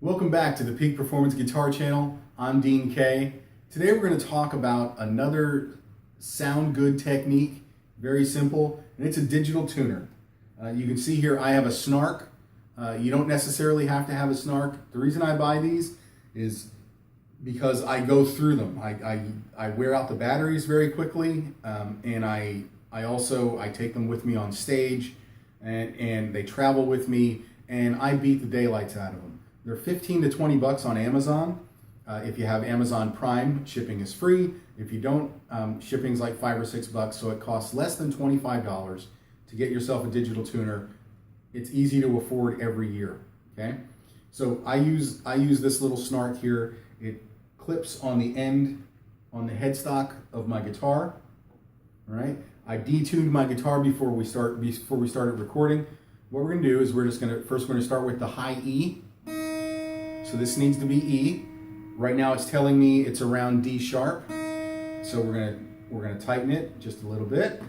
Welcome back to the Peak Performance Guitar Channel. I'm Dean Kay. Today we're going to talk about another sound good technique, very simple, and it's a digital tuner. You can see here I have a snark. You don't necessarily have to have a snark. The reason I buy these is because I go through them. I wear out the batteries very quickly, and I take them with me on stage, and they travel with me, and I beat the daylights out of them. They're 15 to 20 bucks on Amazon. If you have Amazon Prime, shipping is free. If you don't, shipping's like $5 or $6, so it costs less than $25 to get yourself a digital tuner. It's easy to afford every year. Okay, so I use this little snark here. It clips on the end, on the headstock of my guitar. All right, I detuned my guitar before we started recording. What we're gonna do is we're gonna start with the high E. So this needs to be E. Right now it's telling me it's around D sharp. So we're gonna tighten it just a little bit.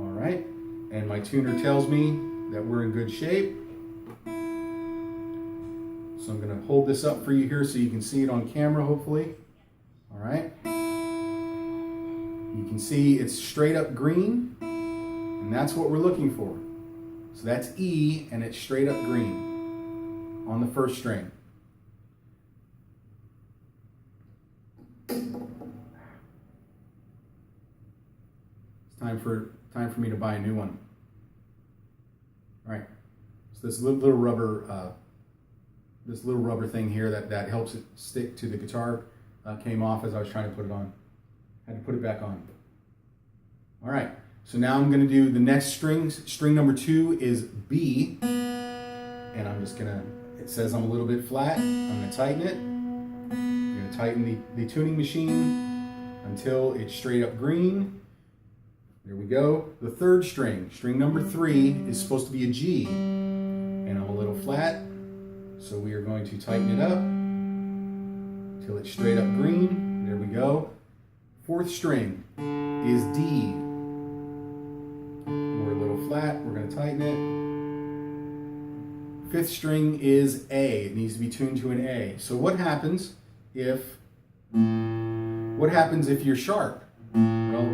All right, and my tuner tells me that we're in good shape. So I'm gonna hold this up for you here so you can see it on camera, hopefully. All right. You can see it's straight up green, and that's what we're looking for. So that's E, and it's straight up green on the first string. It's time for me to buy a new one. All right. So this little rubber thing here that helps it stick to the guitar came off as I was trying to put it on. Had to put it back on. All right, so now I'm gonna do the next strings. String number 2 is B, and I'm just gonna, it says I'm a little bit flat. I'm gonna tighten it. I'm gonna tighten the tuning machine until it's straight up green. There we go. The third string, string number 3, is supposed to be a G, and I'm a little flat. So we are going to tighten it up until it's straight up green. There we go. Fourth string is D. We're a little flat, we're gonna tighten it. Fifth string is A. It needs to be tuned to an A. So what happens if you're sharp? Well,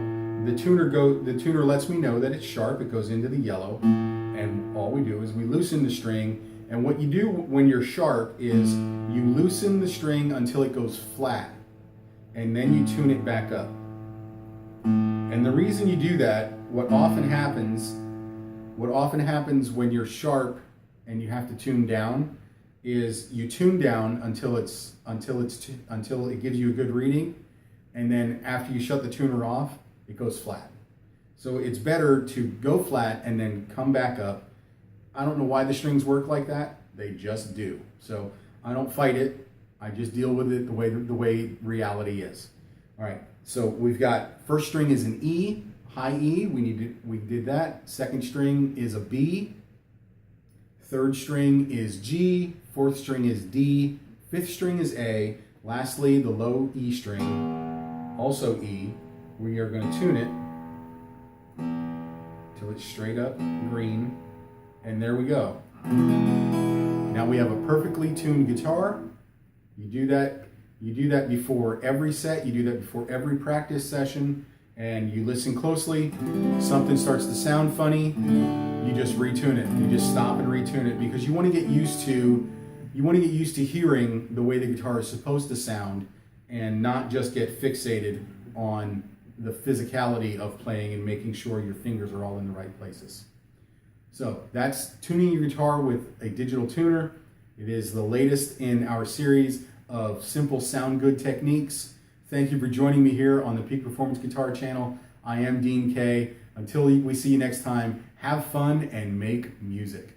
the tuner lets me know that it's sharp. It goes into the yellow, and all we do is we loosen the string. And what you do when you're sharp is you loosen the string until it goes flat, and then you tune it back up. And the reason you do that, what often happens when you're sharp and you have to tune down, is you tune down until it gives you a good reading, and then after you shut the tuner off, it goes flat. So it's better to go flat and then come back up. I don't know why the strings work like that. They just do. So I don't fight it. I just deal with it the way reality is. All right. So we've got first string is an E, high E. We did that. Second string is a B. Third string is G. Fourth string is D. Fifth string is A. Lastly, the low E string, also E. We are going to tune it till it's straight up green. And there we go. Now we have a perfectly tuned guitar. You do that before every set, you do that before every practice session, and you listen closely. Something starts to sound funny, you just retune it. You just stop and retune it, because you want to get used to hearing the way the guitar is supposed to sound, and not just get fixated on the physicality of playing and making sure your fingers are all in the right places. So that's tuning your guitar with a digital tuner. It is the latest in our series of simple sound good techniques. Thank you for joining me here on the Peak Performance Guitar Channel. I am Dean Kay. Until we see you next time, have fun and make music.